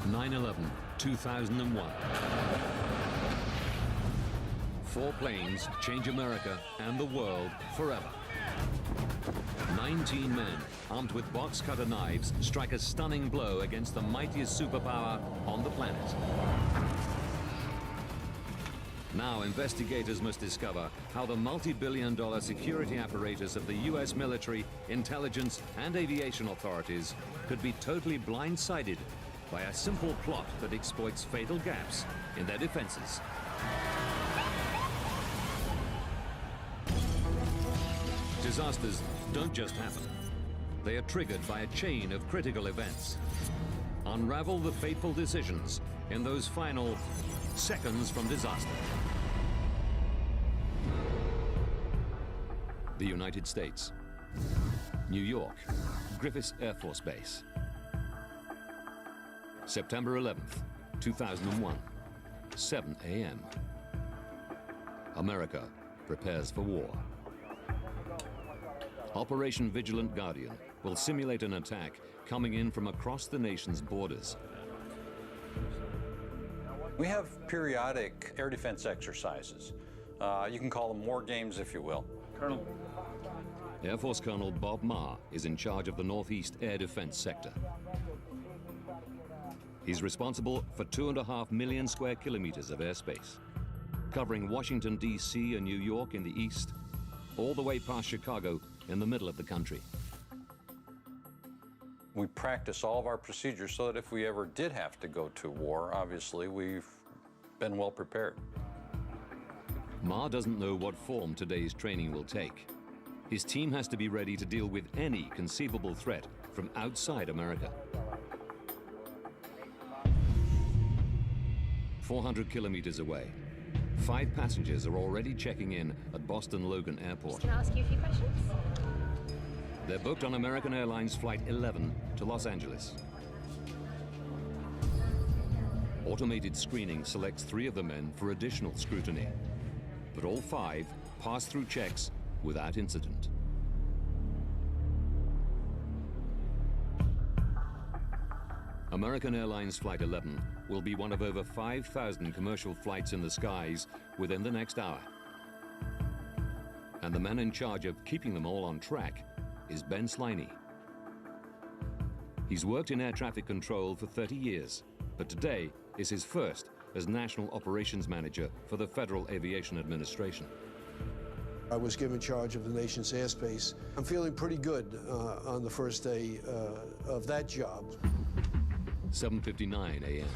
9/11/2001. 4 planes change America and the world forever. 19 men, armed with box cutter knives, strike a stunning blow against the mightiest superpower on the planet. Now investigators must discover how the multi-billion-dollar security apparatus of the US military, intelligence, and aviation authorities could be totally blindsided by a simple plot that exploits fatal gaps in their defenses. Disasters don't just happen. They are triggered by a chain of critical events. Unravel the fateful decisions in those final seconds from disaster. The United States. New York, Griffiths Air Force Base. September 11th, 2001, 7 a.m. America prepares for war. Operation Vigilant Guardian will simulate an attack coming in from across the nation's borders. We have periodic air defense exercises. You can call them war games, if you will. Colonel. Air Force Colonel Bob Marr is in charge of the Northeast Air Defense Sector. He's responsible for 2.5 million square kilometers of airspace, covering Washington, D.C. and New York in the east, all the way past Chicago in the middle of the country. We practice all of our procedures so that if we ever did have to go to war, obviously, we've been well prepared. Marr doesn't know what form today's training will take. His team has to be ready to deal with any conceivable threat from outside America. 400 kilometers away, 5 passengers are already checking in at Boston Logan Airport. Can I ask you a few questions? They're booked on American Airlines Flight 11 to Los Angeles. Automated screening selects 3 of the men for additional scrutiny, but all 5 pass through checks without incident. American Airlines Flight 11 will be one of over 5,000 commercial flights in the skies within the next hour. And the man in charge of keeping them all on track is Ben Sliney. He's worked in air traffic control for 30 years, but today is his first as National Operations Manager for the Federal Aviation Administration. I was given charge of the nation's airspace. I'm feeling pretty good on the first day of that job. 7:59 a.m.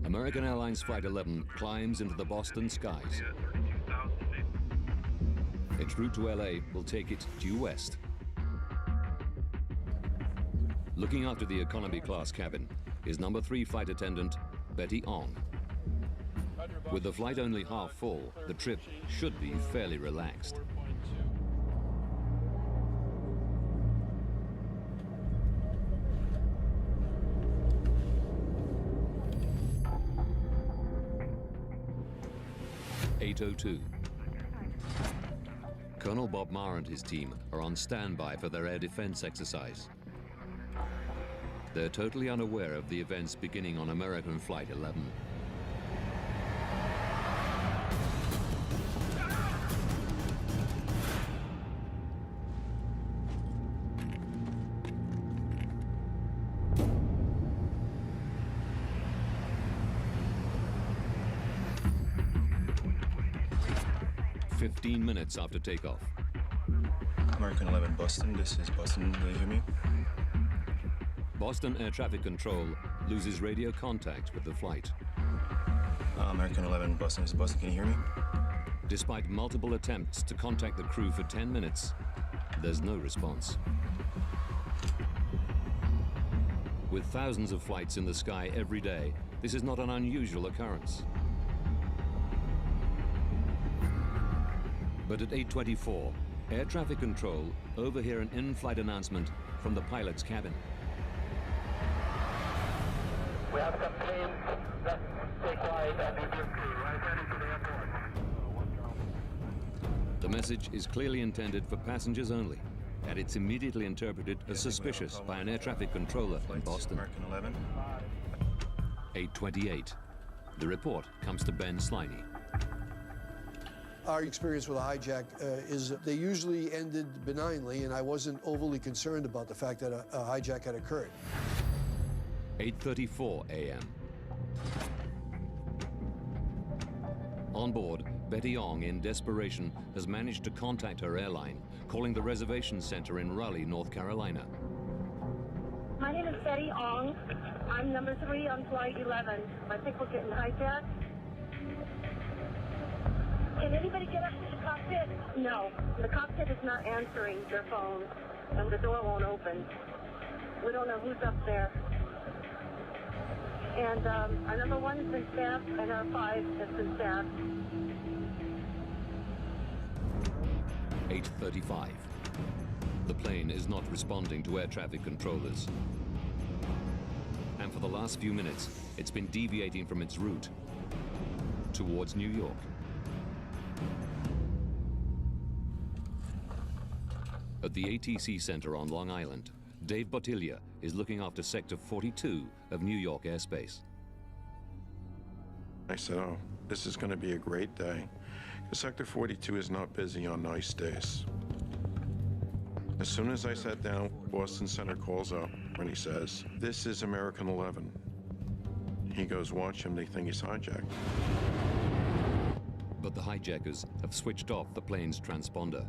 American Airlines Flight 11 climbs into the Boston skies. Its route to LA will take it due west. Looking after the economy class cabin is number 3 flight attendant Betty Ong. With the flight only half full, the trip should be fairly relaxed. (8:02). Colonel Bob Marr and his team are on standby for their air defense exercise. They're totally unaware of the events beginning on American Flight 11. Minutes after takeoff. American 11 Boston, this is Boston, do you hear me? Boston Air Traffic Control loses radio contact with the flight. American 11 Boston, this is Boston, can you hear me? Despite multiple attempts to contact the crew for 10 minutes, there's no response. With thousands of flights in the sky every day, this is not an unusual occurrence. But at 8:24, Air Traffic Control overhear an in-flight announcement from the pilot's cabin. We have some planes that stay quiet and be right heading to the airport. The message is clearly intended for passengers only. and it's immediately interpreted as suspicious by an air traffic controller in Boston. American 11. 8:28. The report comes to Ben Sliney. Our experience with a hijack is they usually ended benignly, and I wasn't overly concerned about the fact that a hijack had occurred. 8:34 a.m. On board, Betty Ong, in desperation, has managed to contact her airline, calling the reservation center in Raleigh, North Carolina. My name is Betty Ong. I'm number 3 on flight 11. I think we're getting hijacked. Can anybody get up to the cockpit? No. The cockpit is not answering their phones, and the door won't open. We don't know who's up there. And our number 1 has been stabbed, and our 5 has been stabbed. 8:35. The plane is not responding to air traffic controllers. And for the last few minutes, it's been deviating from its route towards New York. At the ATC Center on Long Island, Dave Bottiglia is looking after Sector 42 of New York airspace. I said, oh, this is going to be a great day. Because Sector 42 is not busy on nice days. As soon as I sat down, Boston Center calls up and he says, this is American 11. He goes, watch him, they think he's hijacked. But the hijackers have switched off the plane's transponder,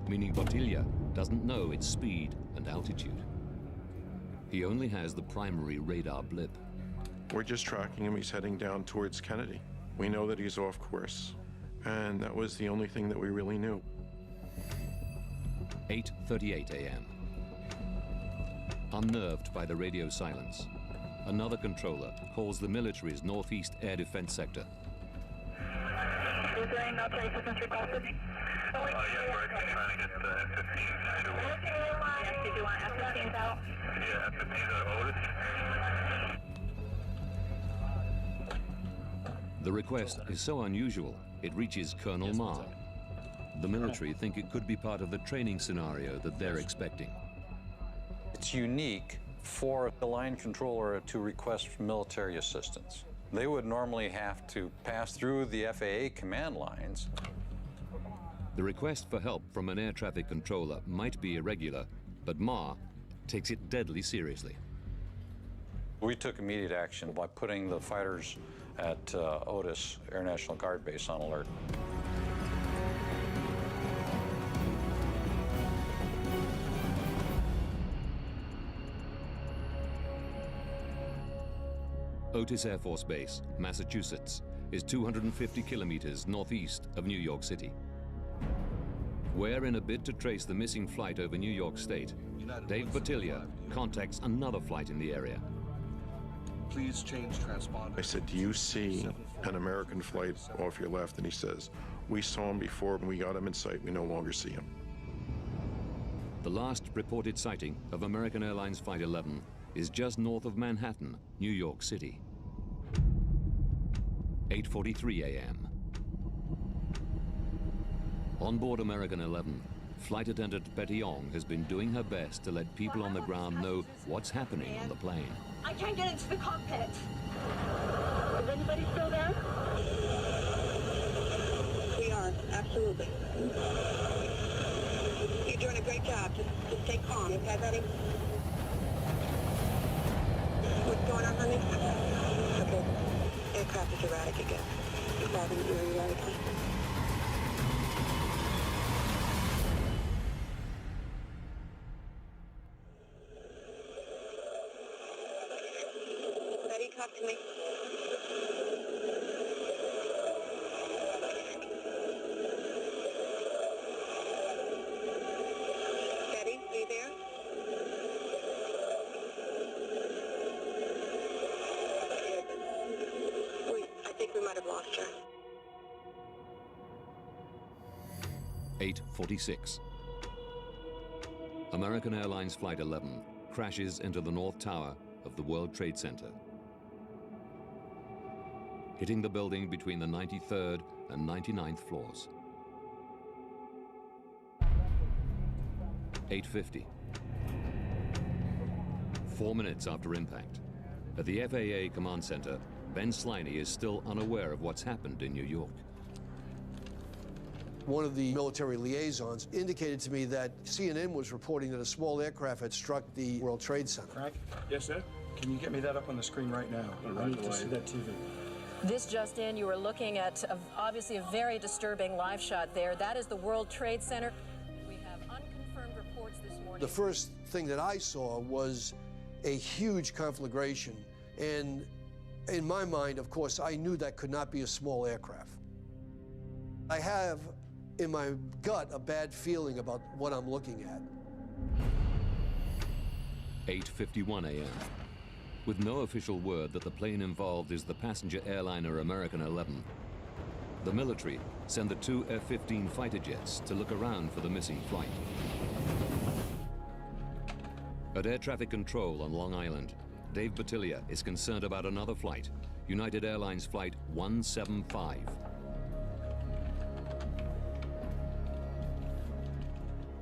meaning Bottiglia doesn't know its speed and altitude. He only has the primary radar blip. We're just tracking him. He's heading down towards Kennedy. We know that he's off course. And that was the only thing that we really knew. 8:38 a.m. Unnerved by the radio silence, another controller calls the military's northeast air defense sector. Is there any military assistance requested? Yeah, we're actually trying to get the F-15s to... Yes, did you want F-15s out? Yeah, F-15s out of Otis. The request is so unusual, it reaches Colonel Marr. The military think it could be part of the training scenario that they're expecting. It's unique for the line controller to request military assistance. They would normally have to pass through the FAA command lines. The request for help from an air traffic controller might be irregular, but Marr takes it deadly seriously. We took immediate action by putting the fighters at Otis Air National Guard Base on alert. Otis Air Force Base, Massachusetts, is 250 kilometers northeast of New York City. Where, in a bid to trace the missing flight over New York State, Dave Bottiglia contacts another flight in the area. Please change transponder. I said, do you see an American flight off your left? And he says, we saw him before, and we got him in sight. We no longer see him. The last reported sighting of American Airlines Flight 11 is just north of Manhattan, New York City. 8:43 a.m. On board American 11, flight attendant Betty Ong has been doing her best to let people on the ground know what's happening on the plane. I can't get into the cockpit. Is anybody still there? We are, absolutely. You're doing a great job. Just stay calm, okay, Betty? What's going on, honey? Okay. Aircraft is erratic again. You're erratic. Betty, talk to me. Betty, are you there? I think we might have lost her. 8:46. American Airlines Flight 11 crashes into the North Tower of the World Trade Center, hitting the building between the 93rd and 99th floors. 8:50. 4 minutes after impact. At the FAA Command Center, Ben Sliney is still unaware of what's happened in New York. One of the military liaisons indicated to me that CNN was reporting that a small aircraft had struck the World Trade Center. Frank? Yes, sir? Can you get me that up on the screen right now? I need to see that TV. This just in, you are looking at obviously a very disturbing live shot there. That is the World Trade Center. We have unconfirmed reports this morning. The first thing that I saw was a huge conflagration, and in my mind, of course, I knew that could not be a small aircraft. I have in my gut a bad feeling about what I'm looking at. 8:51 a.m. With no official word that the plane involved is the passenger airliner American 11, the military send the two F-15 fighter jets to look around for the missing flight. At Air Traffic Control on Long Island, Dave Bottiglia is concerned about another flight, United Airlines Flight 175.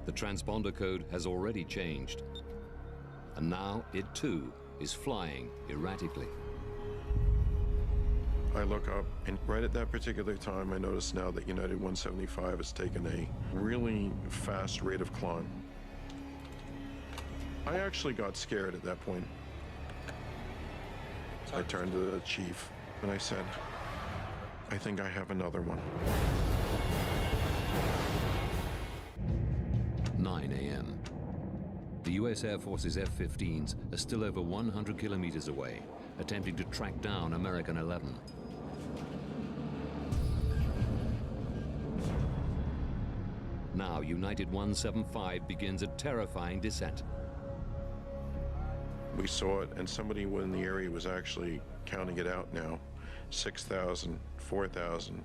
The transponder code has already changed, and now it too is flying erratically. I look up, and right at that particular time, I notice now that United 175 has taken a really fast rate of climb. I actually got scared at that point. I turned to the chief, and I said, I think I have another one. 9 a.m. The U.S. Air Force's F-15s are still over 100 kilometers away, attempting to track down American 11. Now, United 175 begins a terrifying descent. We saw it, and somebody in the area was actually counting it out now. 6,000, 4,000,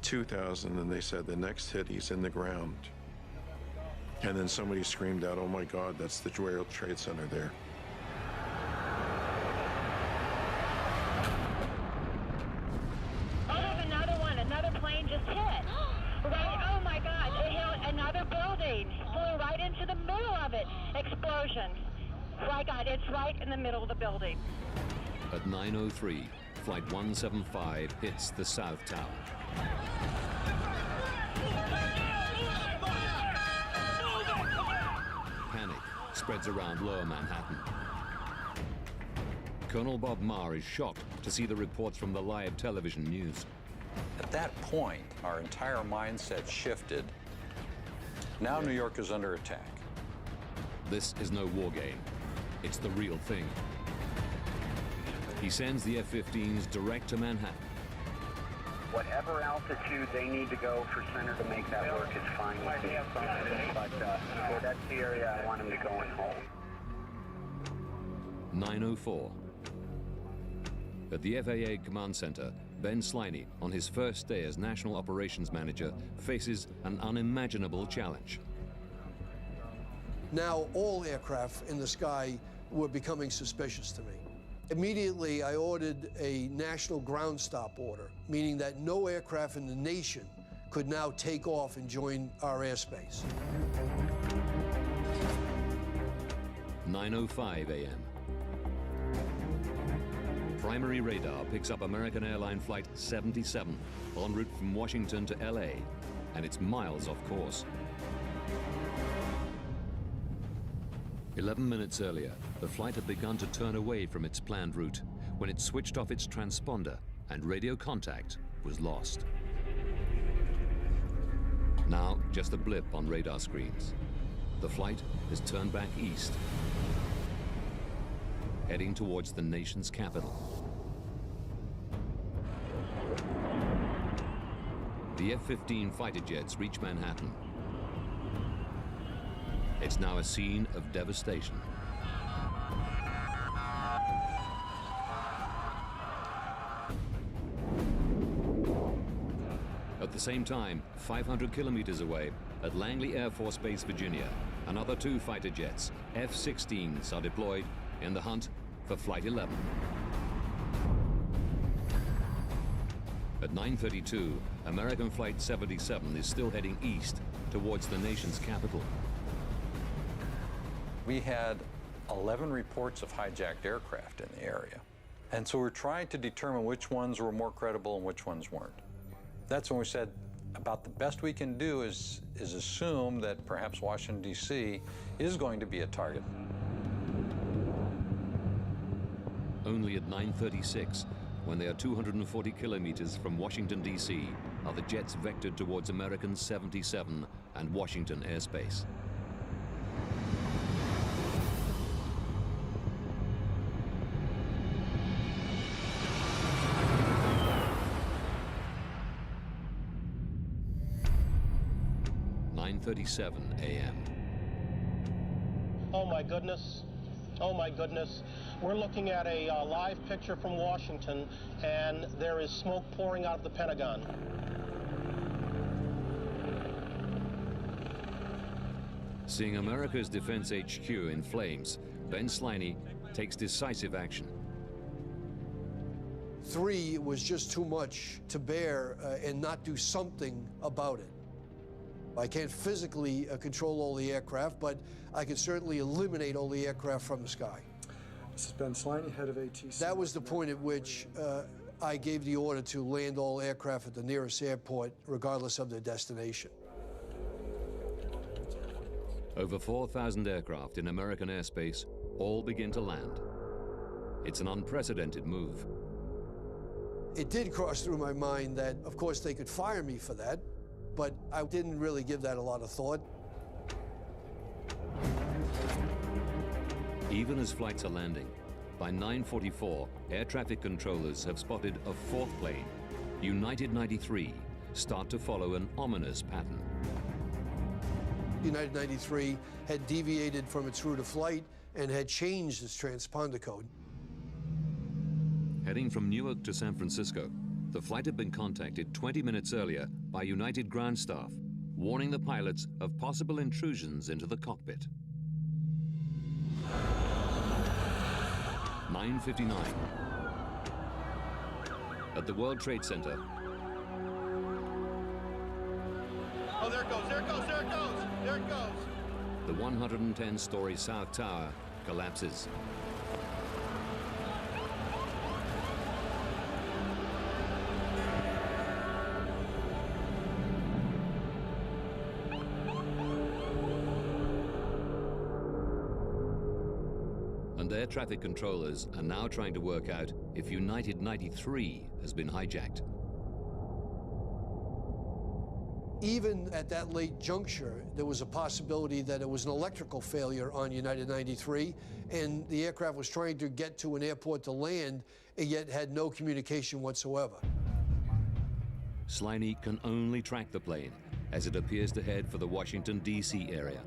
2,000, and they said the next hit, he's in the ground. And then somebody screamed out, oh my God, that's the World Trade Center there. Oh, there's another one. Another plane just hit. Right, oh my God, it hit another building. Flew right into the middle of it. Explosion. My God, it's right in the middle of the building. At 9:03, Flight 175 hits the South Tower. Panic spreads around lower Manhattan. Colonel Bob Marr is shocked to see the reports from the live television news. At that point, our entire mindset shifted. Now New York is under attack. This is no war game. It's the real thing. He sends the F-15s direct to Manhattan. Whatever altitude they need to go for center to make that work is fine with me. But that's the area I want them to go and hold. 9:04. At the FAA Command Center, Ben Sliney, on his first day as National Operations Manager, faces an unimaginable challenge. Now all aircraft in the sky were becoming suspicious to me. Immediately, I ordered a national ground stop order, meaning that no aircraft in the nation could now take off and join our airspace. 9:05 a.m. Primary radar picks up American Airline Flight 77 en route from Washington to LA, and it's miles off course. 11 minutes earlier, the flight had begun to turn away from its planned route when it switched off its transponder and radio contact was lost. Now, just a blip on radar screens. The flight has turned back east, heading towards the nation's capital. The F-15 fighter jets reach Manhattan. It's now a scene of devastation. At the same time, 500 kilometers away, at Langley Air Force Base, Virginia, another two fighter jets, F-16s, are deployed in the hunt for Flight 11. At 9:32, American Flight 77 is still heading east towards the nation's capital. We had 11 reports of hijacked aircraft in the area. And so we're trying to determine which ones were more credible and which ones weren't. That's when we said about the best we can do is assume that perhaps Washington, D.C. is going to be a target. Only at 9:36, when they are 240 kilometers from Washington, D.C., are the jets vectored towards American 77 and Washington airspace. .37 a.m. Oh my goodness. Oh my goodness. We're looking at a live picture from Washington, and there is smoke pouring out of the Pentagon. Seeing America's Defense HQ in flames, Ben Sliney takes decisive action. 3 was just too much to bear and not do something about it. I can't physically control all the aircraft, but I can certainly eliminate all the aircraft from the sky. This is Ben Sliney, head of ATC. That was the point at which I gave the order to land all aircraft at the nearest airport, regardless of their destination. Over 4,000 aircraft in American airspace all begin to land. It's an unprecedented move. It did cross through my mind that, of course, they could fire me for that, but I didn't really give that a lot of thought. Even as flights are landing, by 9:44, air traffic controllers have spotted a fourth plane, United 93, start to follow an ominous pattern. United 93 had deviated from its route of flight and had changed its transponder code. Heading from Newark to San Francisco, the flight had been contacted 20 minutes earlier by United ground staff, warning the pilots of possible intrusions into the cockpit. 9:59. At the World Trade Center. Oh, there it goes, there it goes, there it goes, there it goes. The 110-story South Tower collapses. And air traffic controllers are now trying to work out if United 93 has been hijacked. Even at that late juncture, there was a possibility that it was an electrical failure on United 93, and the aircraft was trying to get to an airport to land, and yet had no communication whatsoever. Sliney can only track the plane as it appears to head for the Washington, D.C. area.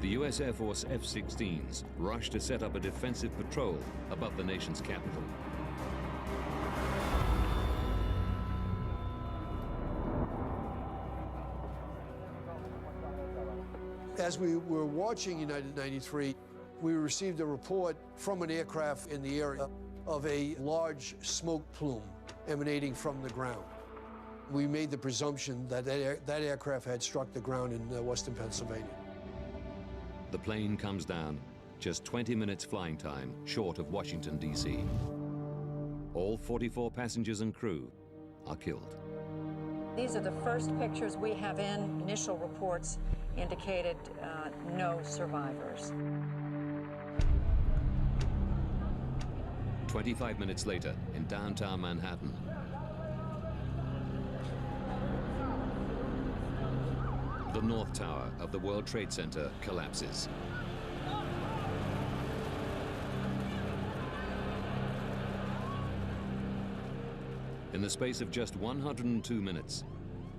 The U.S. Air Force F-16s rush to set up a defensive patrol above the nation's capital. As we were watching United 93, we received a report from an aircraft in the area of a large smoke plume emanating from the ground. We made the presumption that that aircraft had struck the ground in western Pennsylvania. The plane comes down, just 20 minutes flying time short of Washington, D.C. All 44 passengers and crew are killed. These are the first pictures we have in. Initial reports indicated no survivors. 25 minutes later, in downtown Manhattan, the North Tower of the World Trade Center collapses. In the space of just 102 minutes,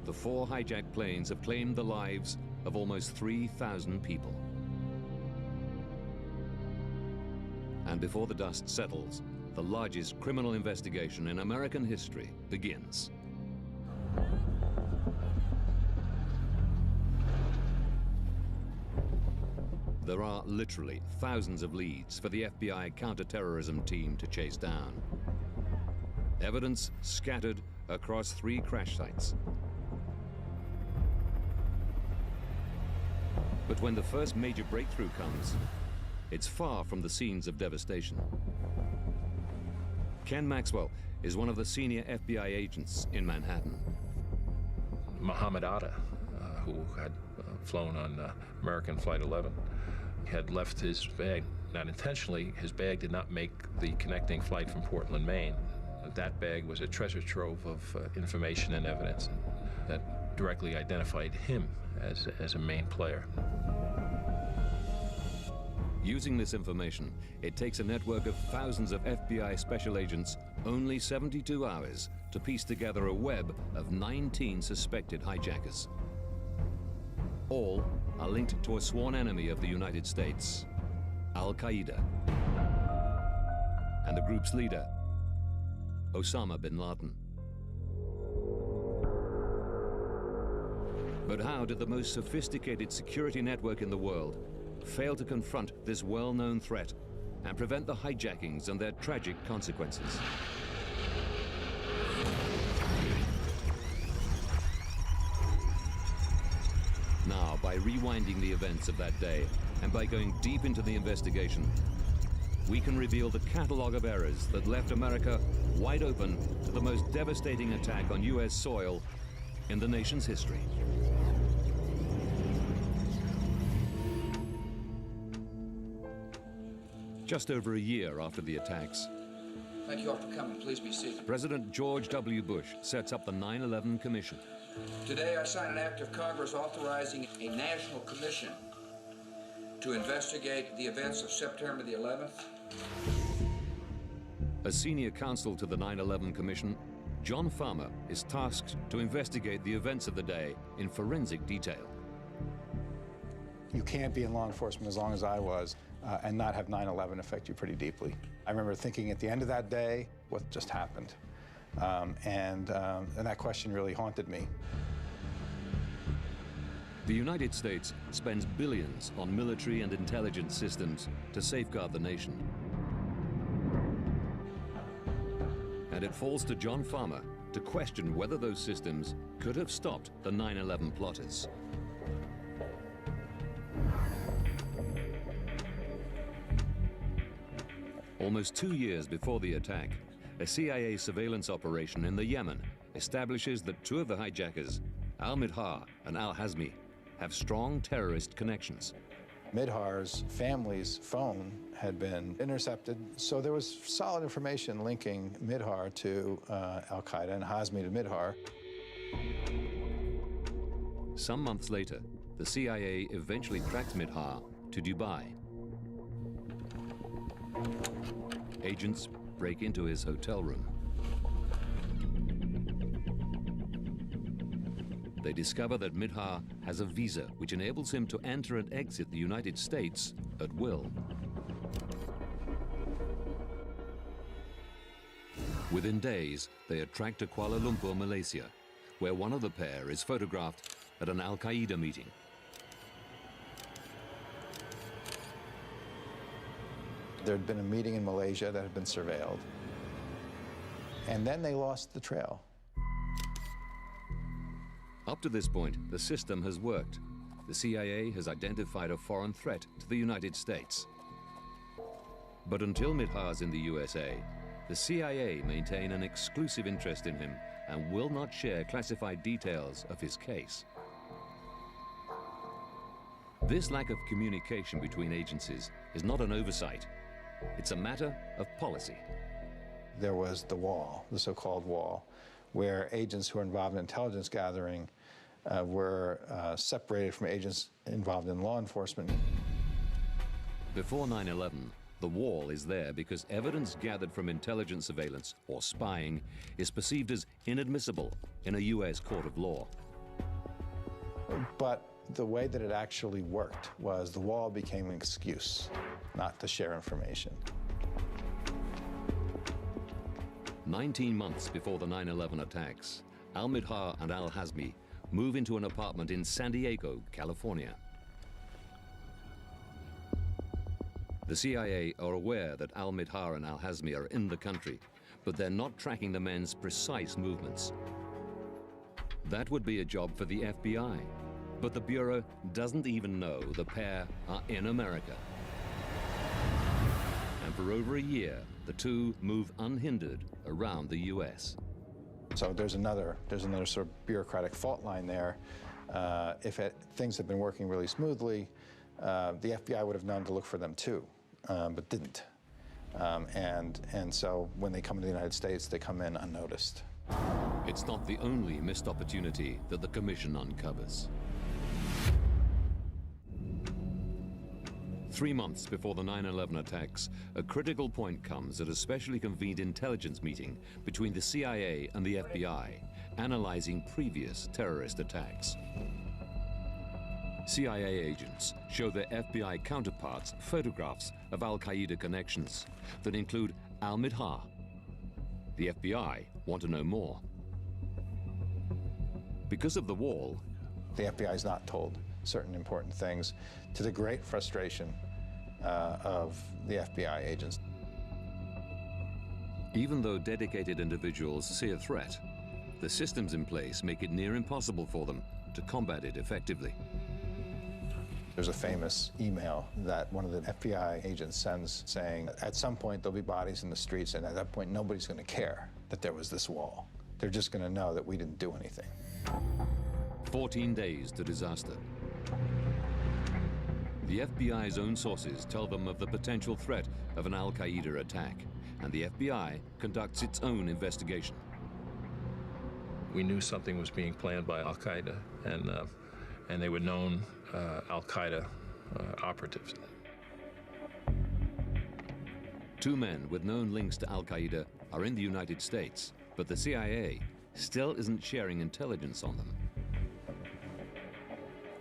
the 4 hijacked planes have claimed the lives of almost 3,000 people. And before the dust settles, the largest criminal investigation in American history begins. There are literally thousands of leads for the FBI counterterrorism team to chase down. Evidence scattered across 3 crash sites. But when the first major breakthrough comes, it's far from the scenes of devastation. Ken Maxwell is one of the senior FBI agents in Manhattan. Mohammed Atta, who had flown on American Flight 11, had left his bag, not intentionally. His bag did not make the connecting flight from Portland, Maine. That bag was a treasure trove of information and evidence that directly identified him as a main player. Using this information, it takes a network of thousands of FBI special agents only 72 hours to piece together a web of 19 suspected hijackers. All are linked to a sworn enemy of the United States, Al-Qaeda, and the group's leader, Osama bin Laden. But how did the most sophisticated security network in the world fail to confront this well-known threat and prevent the hijackings and their tragic consequences? Now, by rewinding the events of that day and by going deep into the investigation, we can reveal the catalog of errors that left America wide open to the most devastating attack on U.S. soil in the nation's history. Just over a year after the attacks, thank you all for coming. Please be seated. President George W. Bush sets up the 9/11 Commission. Today I sign an act of Congress authorizing a national commission to investigate the events of September the 11th. As senior counsel to the 9/11 Commission, John Farmer is tasked to investigate the events of the day in forensic detail. You can't be in law enforcement as long as I was and not have 9/11 affect you pretty deeply. I remember thinking at the end of that day, what just happened? And that question really haunted me. The United States spends billions on military and intelligence systems to safeguard the nation. And it falls to John Farmer to question whether those systems could have stopped the 9/11 plotters. Almost 2 years before the attack, a CIA surveillance operation in the Yemen establishes that two of the hijackers, Al-Midhar and Al-Hazmi, have strong terrorist connections. Midhar's family's phone had been intercepted, so there was solid information linking Midhar to Al-Qaeda and Hazmi to Midhar. Some months later, the CIA eventually tracks Midhar to Dubai. Agents break into his hotel room. They discover that Midhar has a visa which enables him to enter and exit the United States at will. Within days, they are tracked to Kuala Lumpur, Malaysia, where one of the pair is photographed at an Al-Qaeda meeting. There had been a meeting in Malaysia that had been surveilled. And then they lost the trail. Up to this point, the system has worked. The CIA has identified a foreign threat to the United States. But until Midhar's in the USA, the CIA maintain an exclusive interest in him and will not share classified details of his case. This lack of communication between agencies is not an oversight. It's a matter of policy. There was the wall, the so-called wall, where agents who were involved in intelligence gathering were separated from agents involved in law enforcement. Before 9/11, the wall is there because evidence gathered from intelligence surveillance or spying is perceived as inadmissible in a U.S. court of law. But the way that it actually worked was the wall became an excuse not to share information. 19 months before the 9/11 attacks, Al-Midhar and Al-Hazmi move into an apartment in San Diego, California. The CIA are aware that Al-Midhar and Al-Hazmi are in the country, but they're not tracking the men's precise movements. That would be a job for the FBI. But the Bureau doesn't even know the pair are in America. And for over a year, the two move unhindered around the U.S. So there's another sort of bureaucratic fault line there. Things had been working really smoothly, the FBI would have known to look for them too, but didn't. And so when they come to the United States, they come in unnoticed. It's not the only missed opportunity that the Commission uncovers. 3 months before the 9/11 attacks, a critical point comes at a specially convened intelligence meeting between the CIA and the FBI, analyzing previous terrorist attacks. CIA agents show their FBI counterparts photographs of al-Qaeda connections that include al-Midhar. The FBI want to know more. Because of the wall, the FBI is not told certain important things, to the great frustration of the FBI agents. Even though dedicated individuals see a threat, the systems in place make it near impossible for them to combat it effectively. There's a famous email that one of the FBI agents sends saying, at some point there'll be bodies in the streets, and at that point nobody's going to care that there was this wall. They're just going to know that we didn't do anything. 14 days to disaster. The FBI's own sources tell them of the potential threat of an al-Qaeda attack, and the FBI conducts its own investigation. We knew something was being planned by al-Qaeda, and they were known al-Qaeda operatives. 2 men with known links to al-Qaeda are in the United States, but the CIA still isn't sharing intelligence on them.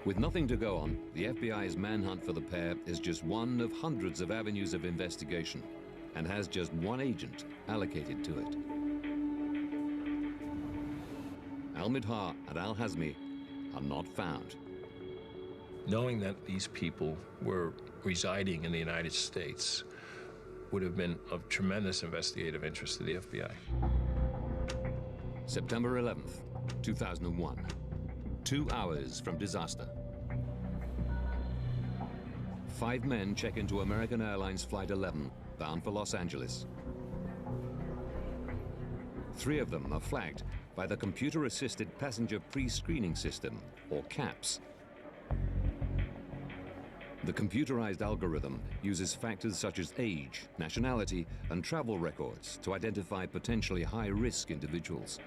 With nothing to go on, the FBI's manhunt for the pair is just one of hundreds of avenues of investigation, and has just one agent allocated to it. Al-Midhar and Al-Hazmi are not found. Knowing that these people were residing in the United States would have been of tremendous investigative interest to the FBI. September 11th, 2001. 2 hours from disaster. 5 men check into American Airlines Flight 11, bound for Los Angeles. 3 of them are flagged by the Computer-Assisted Passenger Pre-Screening System, or CAPS. The computerized algorithm uses factors such as age, nationality, and travel records to identify potentially high-risk individuals.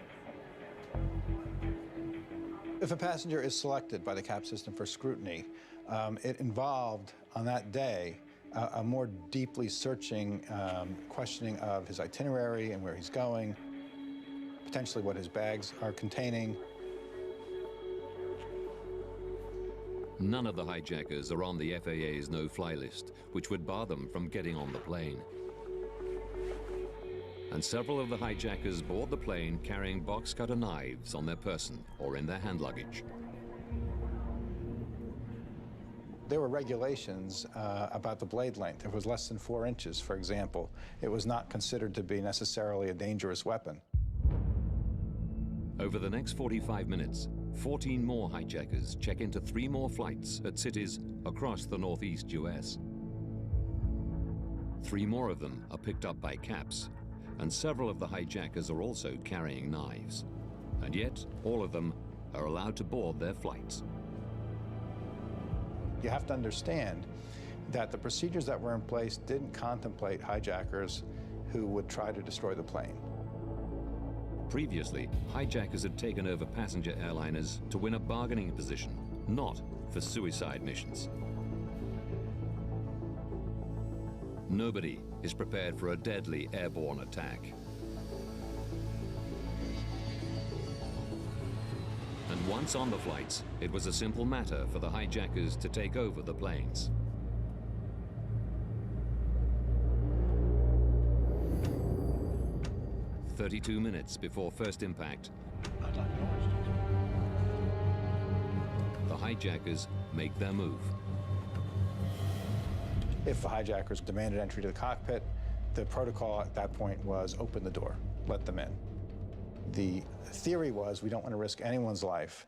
If a passenger is selected by the CAPS system for scrutiny, it involved, on that day, a more deeply searching questioning of his itinerary and where he's going, potentially what his bags are containing. None of the hijackers are on the FAA's no-fly list, which would bar them from getting on the plane. And several of the hijackers board the plane carrying box-cutter knives on their person or in their hand luggage. There were regulations about the blade length. If it was less than 4 inches, for example, it was not considered to be necessarily a dangerous weapon. Over the next 45 minutes, 14 more hijackers check into 3 more flights at cities across the northeast US. 3 more of them are picked up by CAPS, and several of the hijackers are also carrying knives. And yet, all of them are allowed to board their flights. You have to understand that the procedures that were in place didn't contemplate hijackers who would try to destroy the plane. Previously, hijackers had taken over passenger airliners to win a bargaining position, not for suicide missions. Nobody is prepared for a deadly airborne attack. And once on the flights, it was a simple matter for the hijackers to take over the planes. "32 minutes before first impact, the hijackers make their move. If the hijackers demanded entry to the cockpit, the protocol at that point was open the door, let them in. The theory was we don't want to risk anyone's life.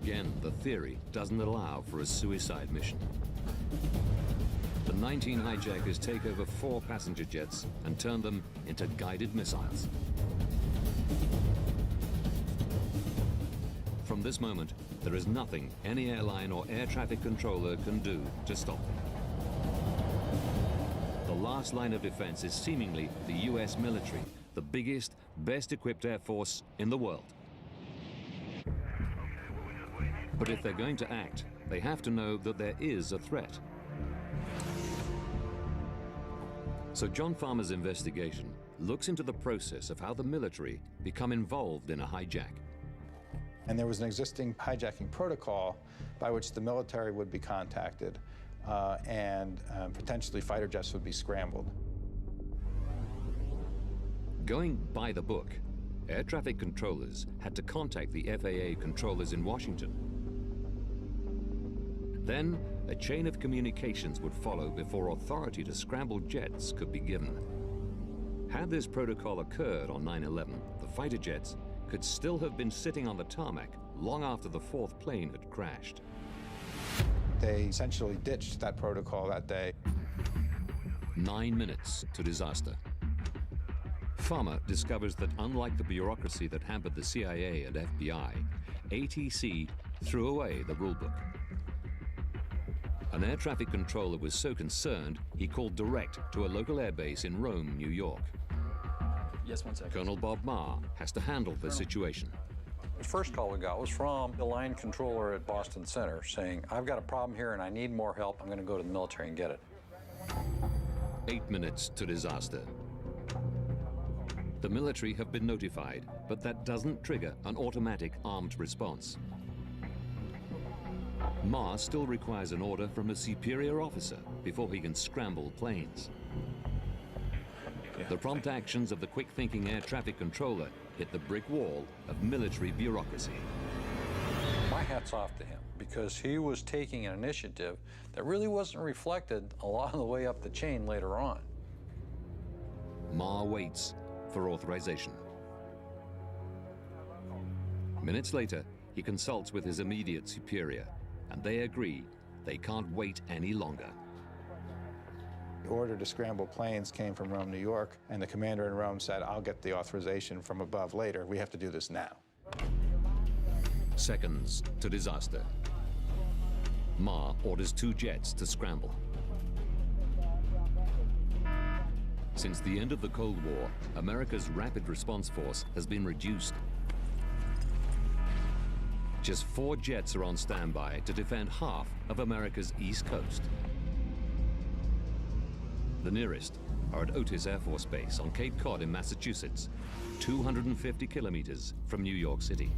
Again, the theory doesn't allow for a suicide mission. The 19 hijackers take over 4 passenger jets and turn them into guided missiles. From this moment, there is nothing any airline or air traffic controller can do to stop them. The last line of defense is seemingly the US military, the biggest, best equipped air force in the world. But if they're going to act, they have to know that there is a threat. So John Farmer's investigation looks into the process of how the military become involved in a hijack. And there was an existing hijacking protocol by which the military would be contacted and potentially fighter jets would be scrambled. Going by the book, air traffic controllers had to contact the FAA controllers in Washington. Then, a chain of communications would follow before authority to scramble jets could be given. Had this protocol occurred on 9/11, the fighter jets could still have been sitting on the tarmac long after the 4th plane had crashed. They essentially ditched that protocol that day. 9 minutes to disaster. Farmer discovers that unlike the bureaucracy that hampered the CIA and FBI, ATC threw away the rulebook. An air traffic controller was so concerned, he called direct to a local airbase in Rome, New York. Yes, 1 second. Colonel Bob Marr has to handle the situation. The first call we got was from the line controller at Boston Center saying, I've got a problem here and I need more help. I'm going to go to the military and get it. 8 minutes to disaster. The military have been notified, but that doesn't trigger an automatic armed response. Marr still requires an order from a superior officer before he can scramble planes. The prompt actions of the quick-thinking air traffic controller hit the brick wall of military bureaucracy. My hat's off to him because he was taking an initiative that really wasn't reflected along the way up the chain later on. Marr waits for authorization. Minutes later, he consults with his immediate superior, and they agree they can't wait any longer. The order to scramble planes came from Rome, New York, and the commander in Rome said, I'll get the authorization from above later. We have to do this now. Seconds to disaster. Marr orders 2 jets to scramble. Since the end of the Cold War, America's Rapid Response Force has been reduced. Just 4 jets are on standby to defend half of America's East Coast. The nearest are at Otis Air Force Base on Cape Cod in Massachusetts, 250 kilometers from New York City.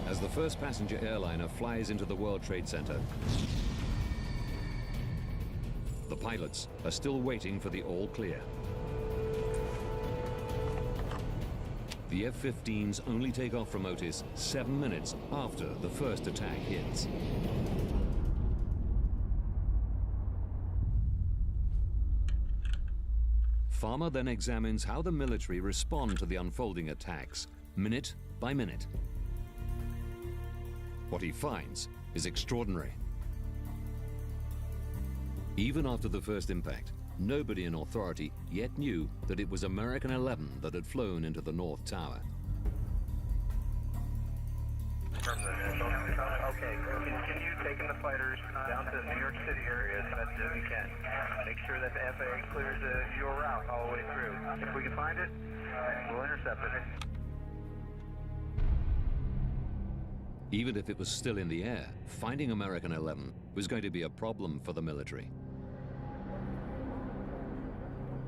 As the first passenger airliner flies into the World Trade Center, the pilots are still waiting for the all clear. The F-15s only take off from Otis 7 minutes after the first attack hits. Farmer then examines how the military respond to the unfolding attacks, minute by minute. What he finds is extraordinary. Even after the first impact, nobody in authority yet knew that it was American 11 that had flown into the North Tower. Okay, continue taking the fighters down to the New York City area as fast as you can. Make sure that the FAA clears your route all the way through. If we can find it, we'll intercept it. Even if it was still in the air, finding American 11 was going to be a problem for the military.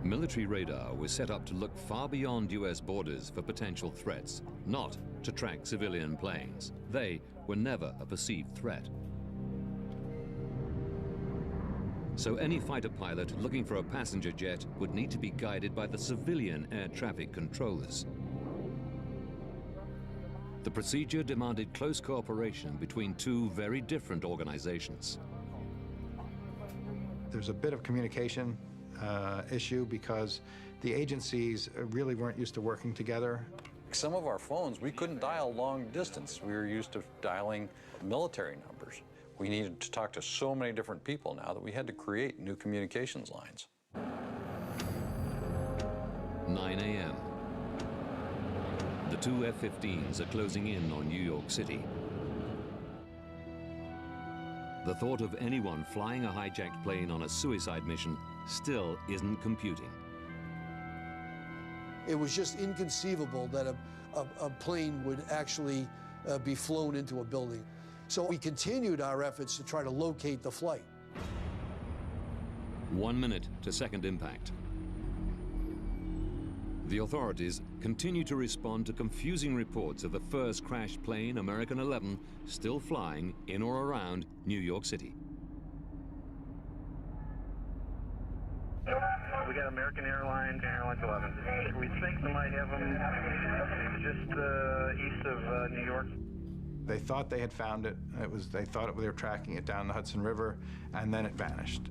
Military radar was set up to look far beyond US borders for potential threats, not to track civilian planes. They were never a perceived threat. So any fighter pilot looking for a passenger jet would need to be guided by the civilian air traffic controllers. The procedure demanded close cooperation between 2 very different organizations. There's a bit of communication issue because the agencies really weren't used to working together. Some of our phones, we couldn't dial long distance. We were used to dialing military numbers. We needed to talk to so many different people now that we had to create new communications lines. 9 a.m. The two F-15s are closing in on New York City. The thought of anyone flying a hijacked plane on a suicide mission still isn't computing. It was just inconceivable that a plane would actually be flown into a building. So we continued our efforts to try to locate the flight. 1 minute to second impact. The authorities continue to respond to confusing reports of the first crashed plane, American 11, still flying in or around New York City. We got American Airlines, Airlines 11. We think we might have them just east of New York. They thought they had found it. They thought they were tracking it down the Hudson River, and then it vanished.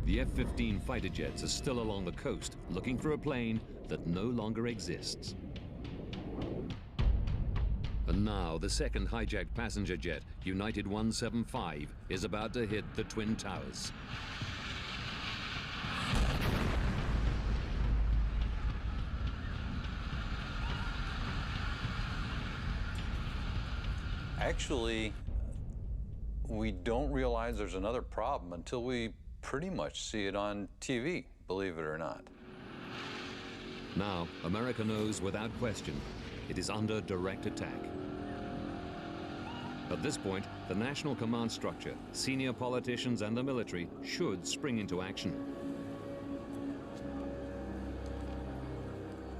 The F-15 fighter jets are still along the coast, looking for a plane that no longer exists. And now the second hijacked passenger jet, United 175, is about to hit the Twin Towers. Actually, we don't realize there's another problem until we pretty much see it on TV, believe it or not. Now, America knows without question it is under direct attack. At this point, the national command structure, senior politicians and the military should spring into action.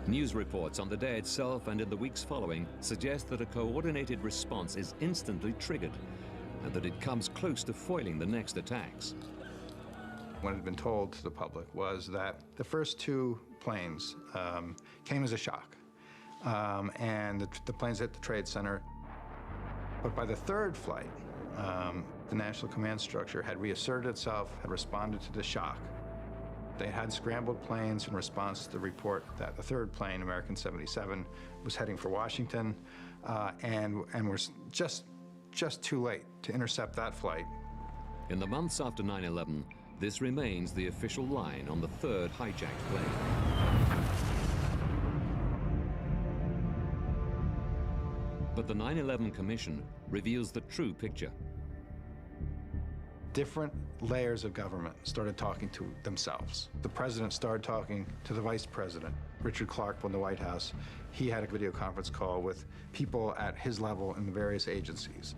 News reports on the day itself and in the weeks following suggest that a coordinated response is instantly triggered and that it comes close to foiling the next attacks. What had been told to the public was that the first two planes came as a shock, and the planes hit the Trade Center. But by the third flight, the National Command Structure had reasserted itself, had responded to the shock. They had scrambled planes in response to the report that the third plane, American 77, was heading for Washington, and were just too late to intercept that flight. In the months after 9/11, this remains the official line on the third hijacked plane. But the 9/11 Commission reveals the true picture. Different layers of government started talking to themselves. The president started talking to the vice president. Richard Clark from the White House, he had a video conference call with people at his level in the various agencies.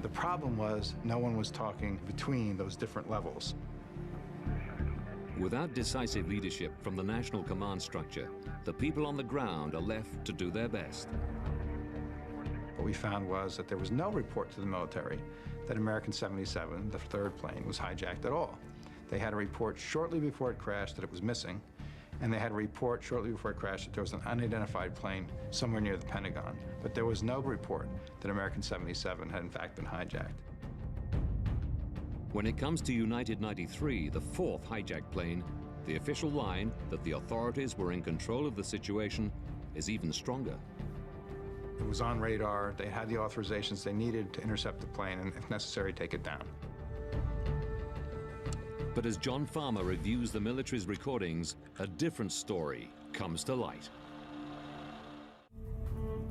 The problem was no one was talking between those different levels. Without decisive leadership from the national command structure, the people on the ground are left to do their best. What we found was that there was no report to the military that American 77, the third plane, was hijacked at all. They had a report shortly before it crashed that it was missing, and they had a report shortly before it crashed that there was an unidentified plane somewhere near the Pentagon. But there was no report that American 77 had in fact been hijacked. When it comes to United 93, the fourth hijacked plane, the official line that the authorities were in control of the situation is even stronger. It was on radar. They had the authorizations they needed to intercept the plane and, if necessary, take it down. But as John Farmer reviews the military's recordings, a different story comes to light.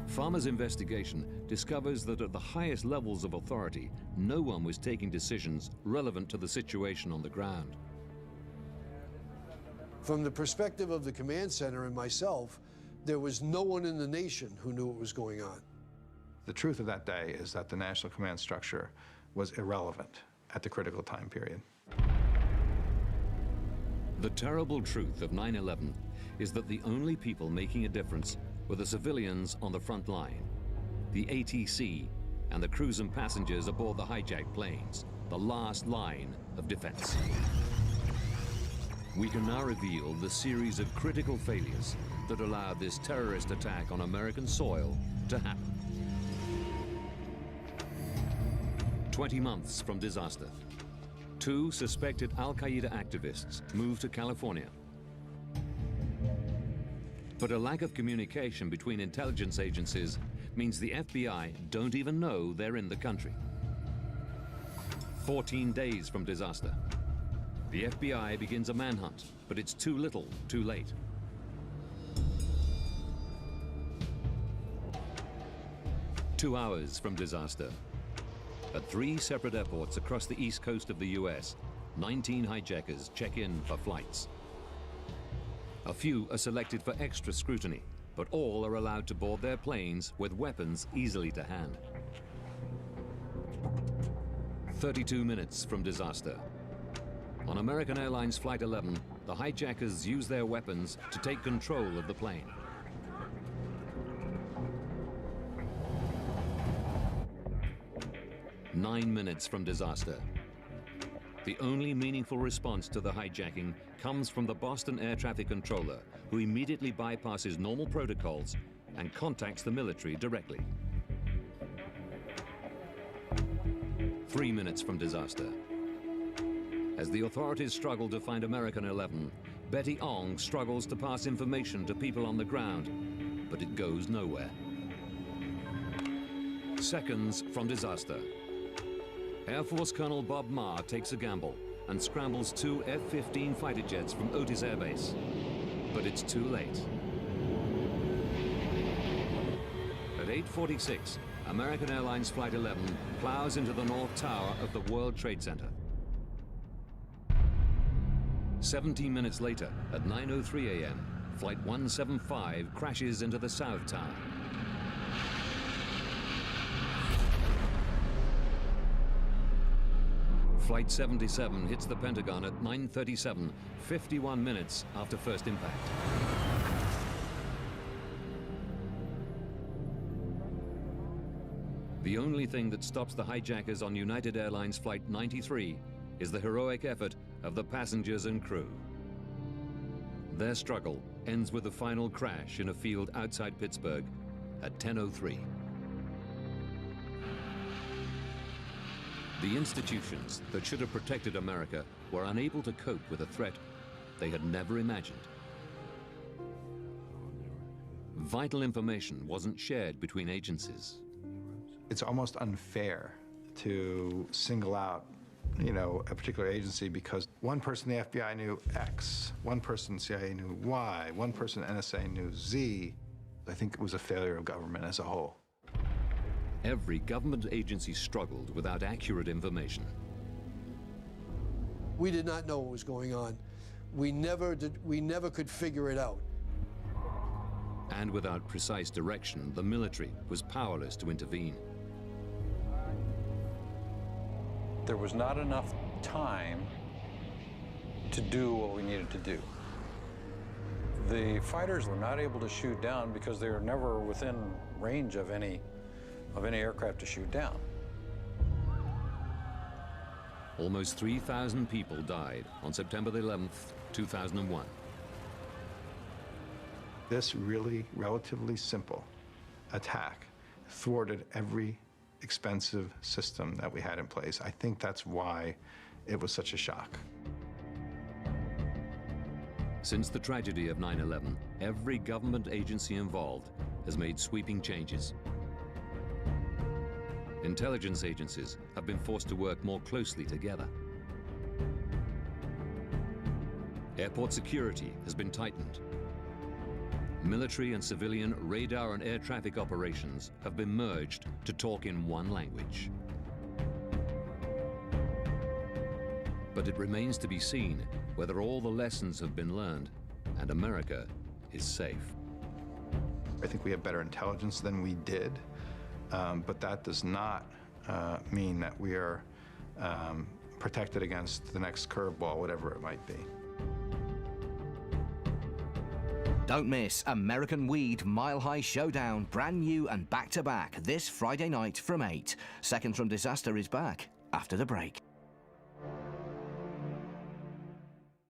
Farmer's investigation discovers that at the highest levels of authority, no one was taking decisions relevant to the situation on the ground. From the perspective of the command center and myself, there was no one in the nation who knew what was going on. The truth of that day is that the National Command Structure was irrelevant at the critical time period. The terrible truth of 9/11 is that the only people making a difference were the civilians on the front line, the ATC, and the crews and passengers aboard the hijacked planes, the last line of defense. We can now reveal the series of critical failures that allowed this terrorist attack on American soil to happen. 20 months from disaster, 2 suspected Al-Qaeda activists moved to California. But a lack of communication between intelligence agencies means the FBI don't even know they're in the country. 14 days from disaster, the FBI begins a manhunt, but it's too little, too late. Two hours from disaster, at 3 separate airports across the east coast of the US, 19 hijackers check in for flights. A few are selected for extra scrutiny, but all are allowed to board their planes with weapons easily to hand. 32 minutes from disaster. On American Airlines Flight 11, the hijackers use their weapons to take control of the plane. Nine minutes from disaster. The only meaningful response to the hijacking comes from the Boston air traffic controller, who immediately bypasses normal protocols and contacts the military directly. 3 minutes from disaster. As the authorities struggle to find American 11, Betty Ong struggles to pass information to people on the ground, but it goes nowhere. Seconds from disaster. Air Force Colonel Bob Marr takes a gamble and scrambles 2 F-15 fighter jets from Otis Air Base. But it's too late. At 8:46, American Airlines Flight 11 plows into the North Tower of the World Trade Center. 17 minutes later, at 9:03 a.m., Flight 175 crashes into the South Tower. Flight 77 hits the Pentagon at 9:37, 51 minutes after first impact. The only thing that stops the hijackers on United Airlines Flight 93 is the heroic effort of the passengers and crew. Their struggle ends with a final crash in a field outside Pittsburgh at 10:03. The institutions that should have protected America were unable to cope with a threat they had never imagined. Vital information wasn't shared between agencies. It's almost unfair to single out, a particular agency because one person in the FBI knew X, one person in CIA knew Y, one person in NSA knew Z. I think it was a failure of government as a whole. Every government agency struggled without accurate information. We did not know what was going on. We never could figure it out. And without precise direction, the military was powerless to intervene. There was not enough time to do what we needed to do. The fighters were not able to shoot down because they were never within range of any aircraft to shoot down. Almost 3,000 people died on September the 11th, 2001. This really relatively simple attack thwarted every expensive system that we had in place. I think that's why it was such a shock. Since the tragedy of 9/11, every government agency involved has made sweeping changes. Intelligence agencies have been forced to work more closely together. Airport security has been tightened. Military and civilian radar and air traffic operations have been merged to talk in one language. But it remains to be seen whether all the lessons have been learned and America is safe. I think we have better intelligence than we did, but that does not mean that we are protected against the next curveball, whatever it might be. Don't miss American Weed Mile High Showdown, brand new and back-to-back this Friday night from 8. Seconds from Disaster is back after the break.